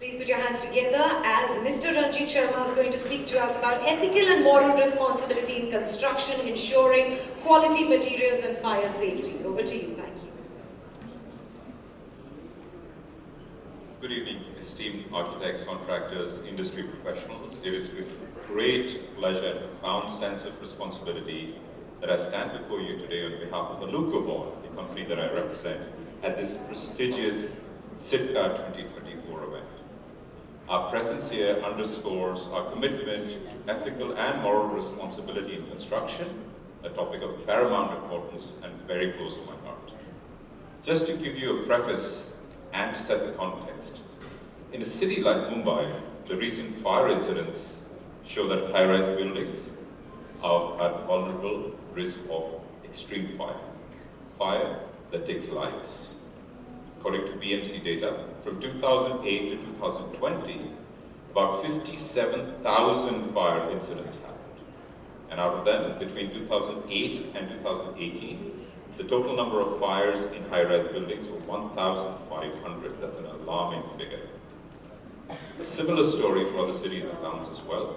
Please put your hands together as Mr. Ranjeet Sharma is going to speak to us about ethical and moral responsibility in construction, ensuring quality materials and fire safety. Over to you. Thank you. Good evening, esteemed architects, contractors, industry professionals. It is with great pleasure and profound sense of responsibility that I stand before you today on behalf of Alucobond, the company that I represent, at this prestigious SIDCA2024 event. Our presence here underscores our commitment to ethical and moral responsibility in construction, a topic of paramount importance and very close to my heart. Just to give you a preface and to set the context, in a city like Mumbai, the recent fire incidents show that high-rise buildings are at vulnerable risk of extreme fire that takes lives. According to BMC data, from 2008 to 2020, about 57,000 fire incidents happened. And out of them, between 2008 and 2018, the total number of fires in high-rise buildings were 1,500. That's an alarming figure. A similar story for other cities and towns as well.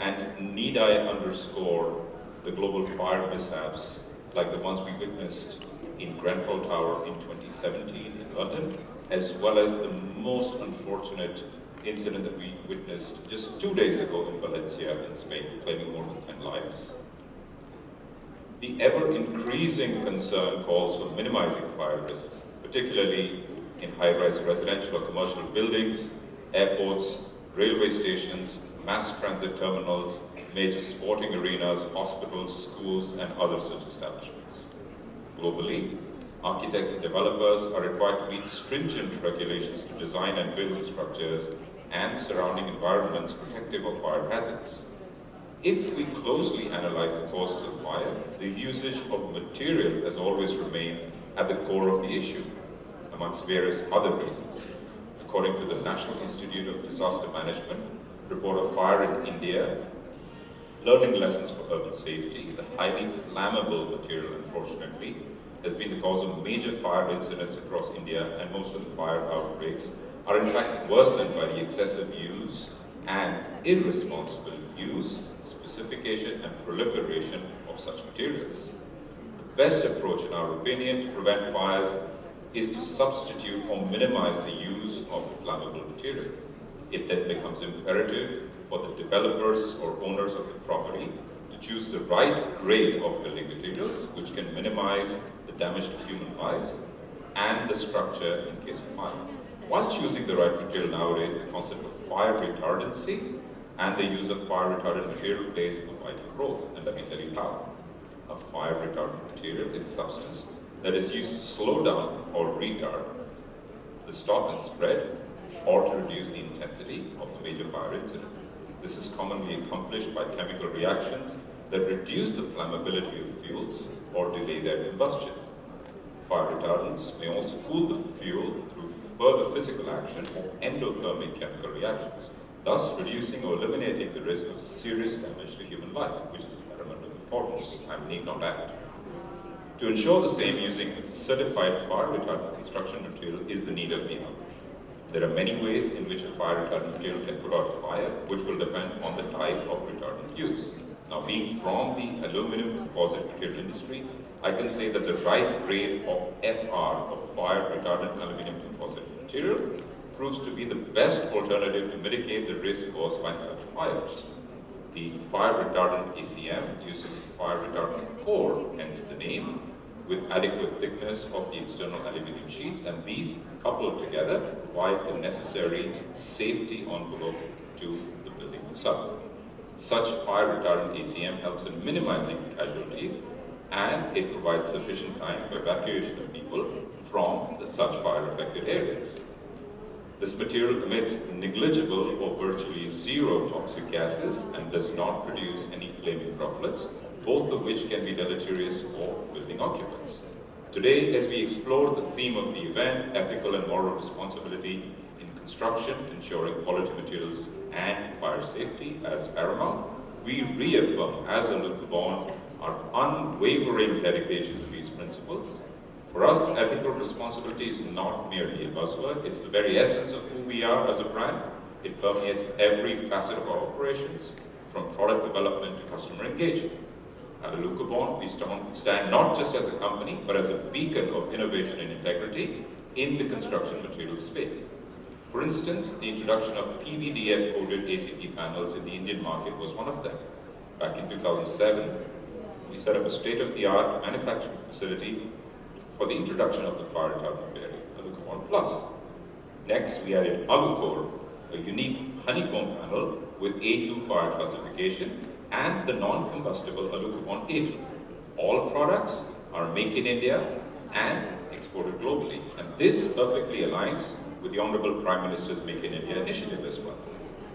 And need I underscore the global fire mishaps like the ones we witnessed in Grenfell Tower in 2017 in London, as well as the most unfortunate incident that we witnessed just 2 days ago in Valencia in Spain, claiming more than 10 lives. The ever-increasing concern calls for minimizing fire risks, particularly in high-rise residential or commercial buildings, airports, railway stations, mass transit terminals, major sporting arenas, hospitals, schools, and other such establishments. Globally, architects and developers are required to meet stringent regulations to design and build structures and surrounding environments protective of fire hazards. If we closely analyze the causes of fire, the usage of material has always remained at the core of the issue, amongst various other reasons. According to the National Institute of Disaster Management report of fire in India, learning lessons for urban safety, the highly flammable material, unfortunately, has been the cause of major fire incidents across India, and most of the fire outbreaks are in fact worsened by the excessive use and irresponsible use, specification, and proliferation of such materials. The best approach, in our opinion, to prevent fires is to substitute or minimize the use of flammable material. It then becomes imperative for the developers or owners of the property to choose the right grade of building materials which can minimize the damage to human lives and the structure in case of fire. While choosing the right material nowadays, the concept of fire retardancy and the use of fire retardant material plays a vital role, and let me tell you how. A fire retardant material is a substance that is used to slow down or retard the stop and spread or to reduce the intensity of a major fire incident. This is commonly accomplished by chemical reactions that reduce the flammability of fuels or delay their combustion. Fire retardants may also cool the fuel through further physical action or endothermic chemical reactions, thus reducing or eliminating the risk of serious damage to human life, which is of paramount importance, I need not add. To ensure the same, using certified fire retardant construction material is the need of the hour. There are many ways in which a fire retardant material can put out a fire, which will depend on the type of retardant used. Now, being from the aluminum composite material industry, I can say that the right grade of FR, of fire retardant aluminum composite material, proves to be the best alternative to mitigate the risk caused by such fires. The fire retardant ACM uses fire retardant core, hence the name, with adequate thickness of the external aluminum sheets, and these coupled together provide the necessary safety envelope to the building facade. Such fire retardant ACM helps in minimizing casualties, and it provides sufficient time for evacuation of people from the such fire affected areas. This material emits negligible or virtually zero toxic gases and does not produce any flaming droplets, both of which can be deleterious for building occupants. Today, as we explore the theme of the event, ethical and moral responsibility in construction, ensuring quality materials and fire safety as paramount, we reaffirm as Alucobond our unwavering dedication to these principles. For us, ethical responsibility is not merely a buzzword, it's the very essence of who we are as a brand. It permeates every facet of our operations, from product development to customer engagement. At Alucobond, we stand not just as a company, but as a beacon of innovation and integrity in the construction materials space. For instance, the introduction of PVDF-coated ACP panels in the Indian market was one of them. Back in 2007, we set up a state-of-the-art manufacturing facility for the introduction of the fire retardant variant, Alucobond Plus. Next, we added Alucor, a unique honeycomb panel with A2 fire classification, and the non-combustible Alucobond A2. All products are made in India and exported globally. And this perfectly aligns with the Honorable Prime Minister's Make in India initiative as well.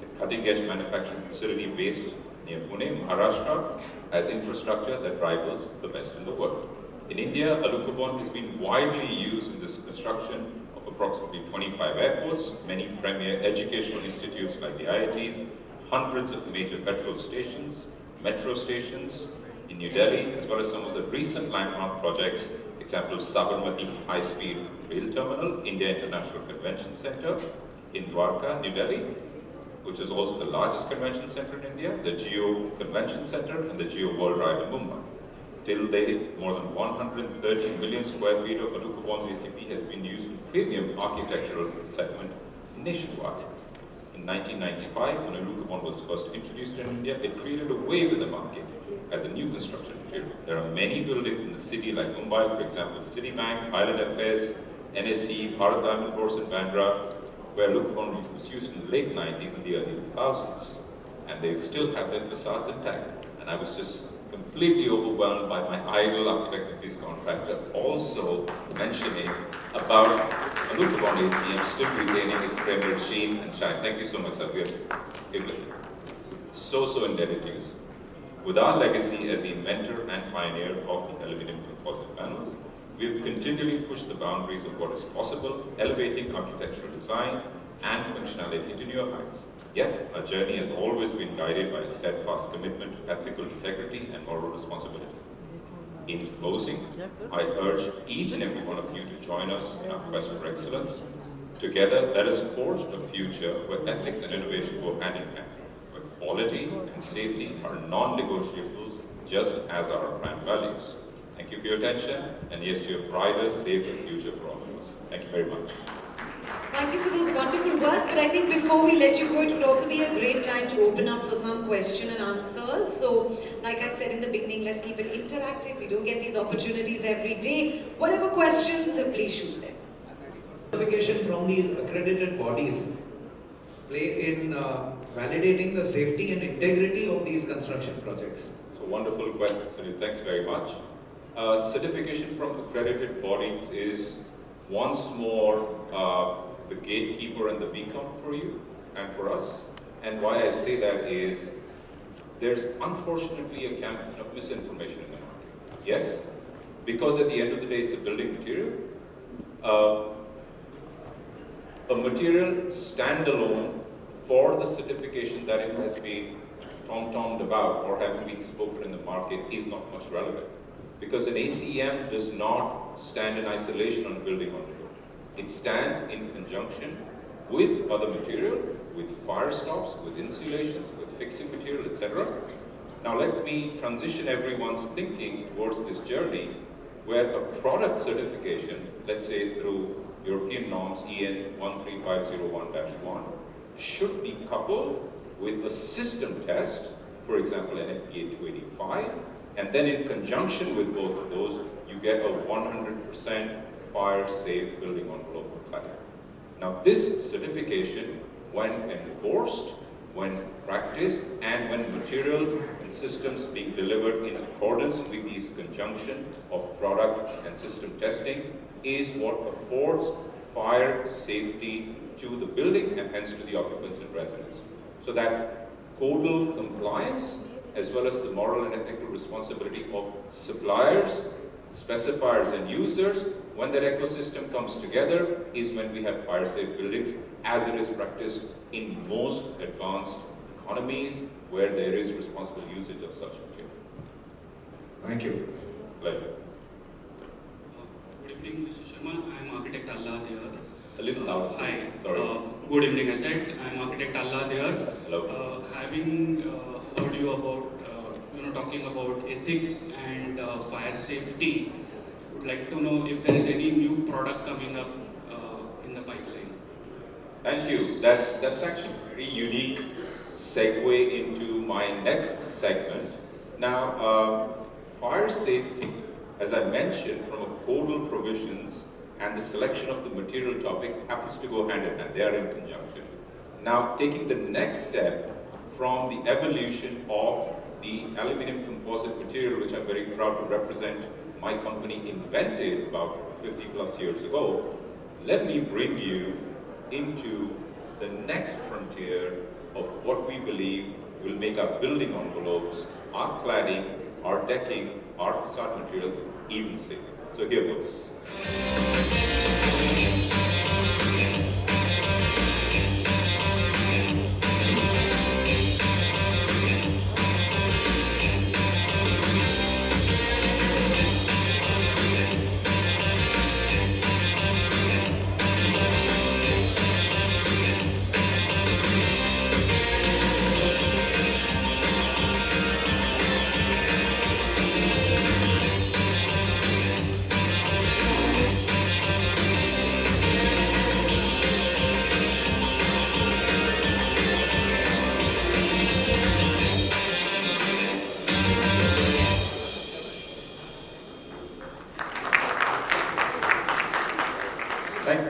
The cutting-edge manufacturing facility based near Pune, Maharashtra, has infrastructure that rivals the best in the world. In India, Alucobond has been widely used in this construction of approximately 25 airports, many premier educational institutes like the IITs, hundreds of major petrol stations, metro stations in New Delhi, as well as some of the recent landmark projects, example Sabarmati High-Speed Rail Terminal, India International Convention Center in Dwarka, New Delhi, which is also the largest convention center in India, the Geo Convention Center and the Geo World Drive in Mumbai. Till date, more than 130 million square feet of Alucobond's ACP has been used in premium architectural segment nationwide. In 1995, when Alucobond was first introduced in India, it created a wave in the market as a new construction material. There are many buildings in the city like Mumbai, for example, Citibank, Island FS, NSC, Bharat Diamond Course in Bandra, where Alucobond was used in the late 90s and the early 2000s. And they still have their facades intact. And I was just completely overwhelmed by my idol architect and piece contractor also mentioning about Alucobond ACM still retaining its premier sheen and shine. Thank you so much, sir. We're so indebted to you. With our legacy as the inventor and pioneer of the aluminum composite panels, we've continually pushed the boundaries of what is possible, elevating architectural design and functionality to newer heights. Yet, our journey has always been guided by a steadfast commitment to ethical integrity and moral responsibility. In closing, I urge each and every one of you to join us in our quest for excellence. Together, let us forge a future where ethics and innovation go hand in hand, where quality and safety are non-negotiables, just as are our brand values. Thank you for your attention, and yes, to a brighter, safer future for all of us. Thank you very much. Thank you for those wonderful words, but I think before we let you go, it would also be a great time to open up for some question and answers. So, like I said in the beginning, let's keep it interactive. We don't get these opportunities every day. Whatever questions, please shoot them. Certification from these accredited bodies play in validating the safety and integrity of these construction projects. So wonderful question, Sunil. Thanks very much. Certification from accredited bodies is once more the gatekeeper and the beacon for you and for us. And why I say that is there's unfortunately a campaign of misinformation in the market. Yes, because at the end of the day it's a building material. A material standalone for the certification that it has been tom-tommed about or having been spoken in the market is not much relevant. Because an ACM does not stand in isolation on a building on the road. It stands in conjunction with other material, with fire stops, with insulations, with fixing material, etc. Now let me transition everyone's thinking towards this journey where a product certification, let's say through European norms EN 13501-1, should be coupled with a system test, for example NFPA 285, and then in conjunction with both of those, you get a 100% fire-safe building envelope type. Now this certification, when enforced, when practiced, and when material and systems being delivered in accordance with these conjunction of product and system testing, is what affords fire safety to the building and hence to the occupants and residents. So that codal compliance as well as the moral and ethical responsibility of suppliers, specifiers and users, when that ecosystem comes together is when we have fire-safe buildings as it is practiced in most advanced economies where there is responsible usage of such material. Thank you. Pleasure. Good evening, Mr. Sharma. I am architect Allah there. A little louder, Hi. please. Sorry. Good evening. I said I am architect Allah there. Hello. Having heard you about talking about ethics and fire safety, would like to know if there is any new product coming up in the pipeline. Thank you. That's actually a very unique segue into my next segment. Now, fire safety, as I mentioned, from a codal provisions and the selection of the material topic happens to go hand in hand. They are in conjunction. Now, taking the next step from the evolution of the aluminum composite material, which I'm very proud to represent, my company invented about 50 plus years ago, let me bring you into the next frontier of what we believe will make our building envelopes, our cladding, our decking, our facade materials even safer. So here goes.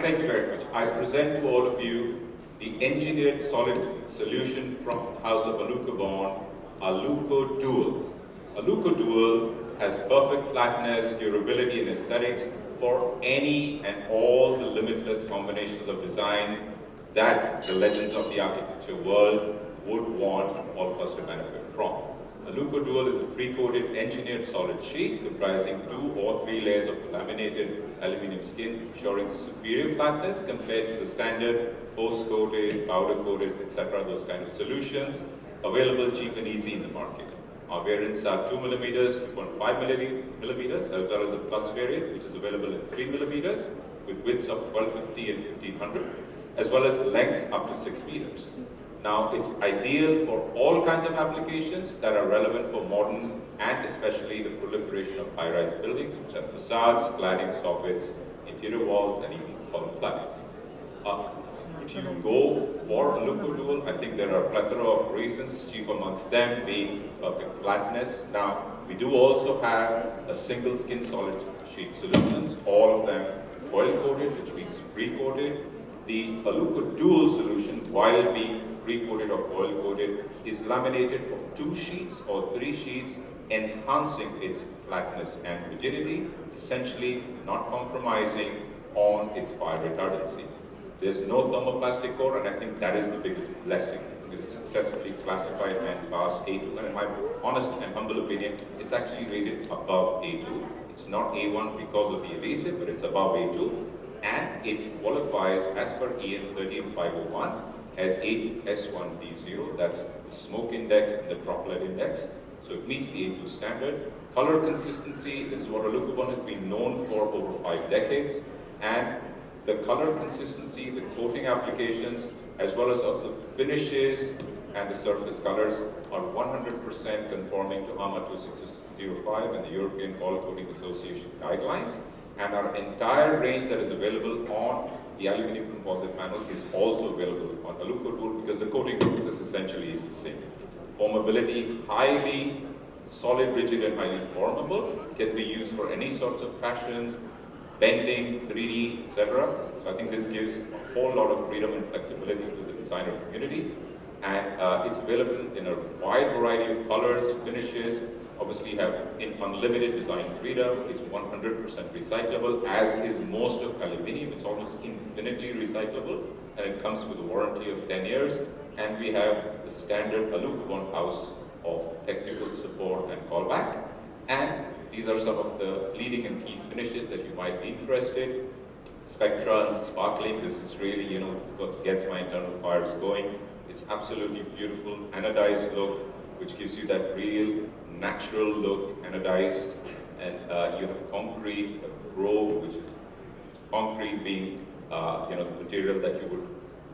Thank you very much. I present to all of you the engineered solid solution from the house of Alucobond, Aluco Dual. Aluco Dual has perfect flatness, durability, and aesthetics for any and all the limitless combinations of design that the legends of the architecture world would want all of us to benefit from. Aluco Dual is a pre-coated engineered solid sheet comprising 2 or 3 layers of laminated aluminum skin, ensuring superior flatness compared to the standard post-coated, powder-coated, etc. those kind of solutions available cheap and easy in the market. Our variants are 2 mm, 2.5 millimeters, as well as the plus variant, which is available in 3 millimeters with widths of 1250 and 1500, as well as lengths up to 6 meters. Now, it's ideal for all kinds of applications that are relevant for modern and especially the proliferation of high-rise buildings, which are facades, cladding, soffits, interior walls, and even column claddings. If you go for Aluco Dual, I think there are a plethora of reasons, chief amongst them being perfect flatness. Now, we do also have a single skin solid sheet solutions, all of them foil-coated, which means pre-coated. The Aluco Dual solution, while being pre-coated or oil-coated, is laminated of 2 sheets or 3 sheets, enhancing its flatness and rigidity, essentially not compromising on its fire retardancy. There's no thermoplastic core, and I think that is the biggest blessing. It is successfully classified and passed A2, and in my honest and humble opinion, it's actually rated above A2. It's not A1 because of the evasive, but it's above A2, and it qualifies as per EN 13501 as A2S1B0, that's the smoke index and the droplet index, so it meets the A2 standard. Color consistency, this is what Alucobond has been known for over 5 decades, and the color consistency, the coating applications, as well as also finishes and the surface colors are 100% conforming to AMA 2605 and the European Oil Coating Association guidelines, and our entire range that is available on the aluminum composite panel is also available on Aluco Dual because the coating process essentially is the same. Formability, highly solid, rigid, and highly formable, can be used for any sorts of fashions, bending, 3D, etc. So I think this gives a whole lot of freedom and flexibility to the designer community. And it's available in a wide variety of colors, finishes. Obviously, you have unlimited design freedom. It's 100% recyclable, as is most of aluminum. It's almost infinitely recyclable, and it comes with a warranty of 10 years. And we have the standard Alucobond house of technical support and callback. And these are some of the leading and key finishes that you might be interested. Spectra and sparkling, this is really, what gets my internal fires going. It's absolutely beautiful, anodized look, which gives you that real natural look, anodized. And you have concrete, a grove, which is concrete being the material that you would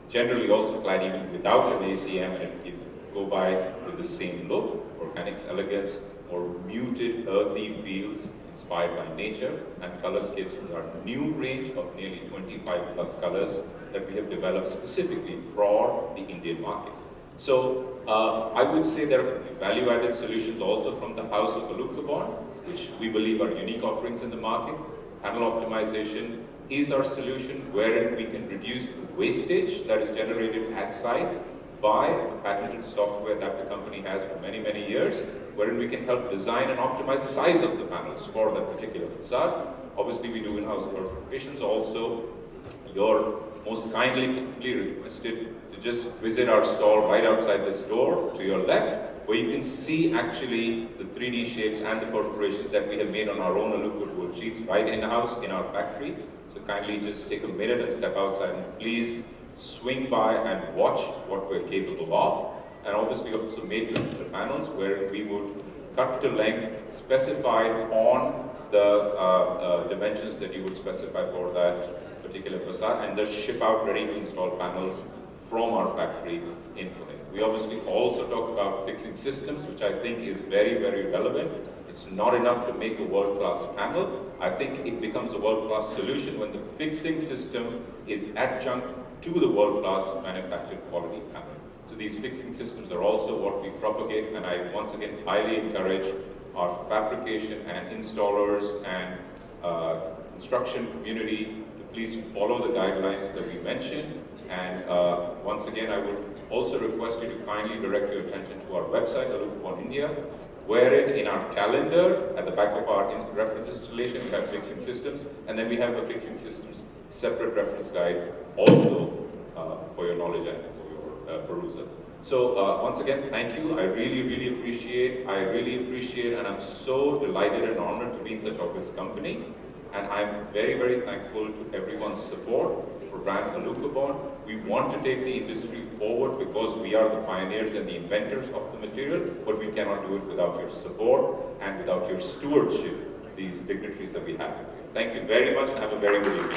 generally also clad even without an ACM, and it go by with the same look. Organics elegance, or muted earthy feels inspired by nature, and colorscapes is our new range of nearly 25 plus colors that we have developed specifically for the Indian market. So I would say there are value-added solutions also from the house of Alucobond, which we believe are unique offerings in the market. Panel optimization is our solution wherein we can reduce the wastage that is generated at site by patented software that the company has for many, many years, wherein we can help design and optimize the size of the panels for that particular facade. Obviously, we do in-house perforations also. You're most kindly requested to just visit our stall right outside this door to your left, where you can see actually the 3D shapes and the perforations that we have made on our own Alucobond sheets right in-house in our factory. So kindly just take a minute and step outside and please swing by and watch what we're capable of. And obviously also made the panels where we would cut to length specified on the dimensions that you would specify for that particular facade, and just ship out ready to install panels from our factory in Pune. We obviously also talk about fixing systems, which I think is very, very relevant. It's not enough to make a world-class panel. I think it becomes a world-class solution when the fixing system is adjunct to the world-class manufactured quality panel. So these fixing systems are also what we propagate, and I once again highly encourage our fabrication and installers and construction community to please follow the guidelines that we mentioned. And once again, I would also request you to kindly direct your attention to our website, Alucobond India, wherein in our calendar, at the back of our reference installation, we have fixing systems, and then we have a fixing systems separate reference guide also for your knowledge and for your perusal. So once again, thank you. I really appreciate, and I'm so delighted and honored to be in such august company. And I'm very thankful to everyone's support for brand Alucobond. We want to take the industry forward because we are the pioneers and the inventors of the material, but we cannot do it without your support and without your stewardship, these dignitaries that we have. Thank you very much and have a very good evening.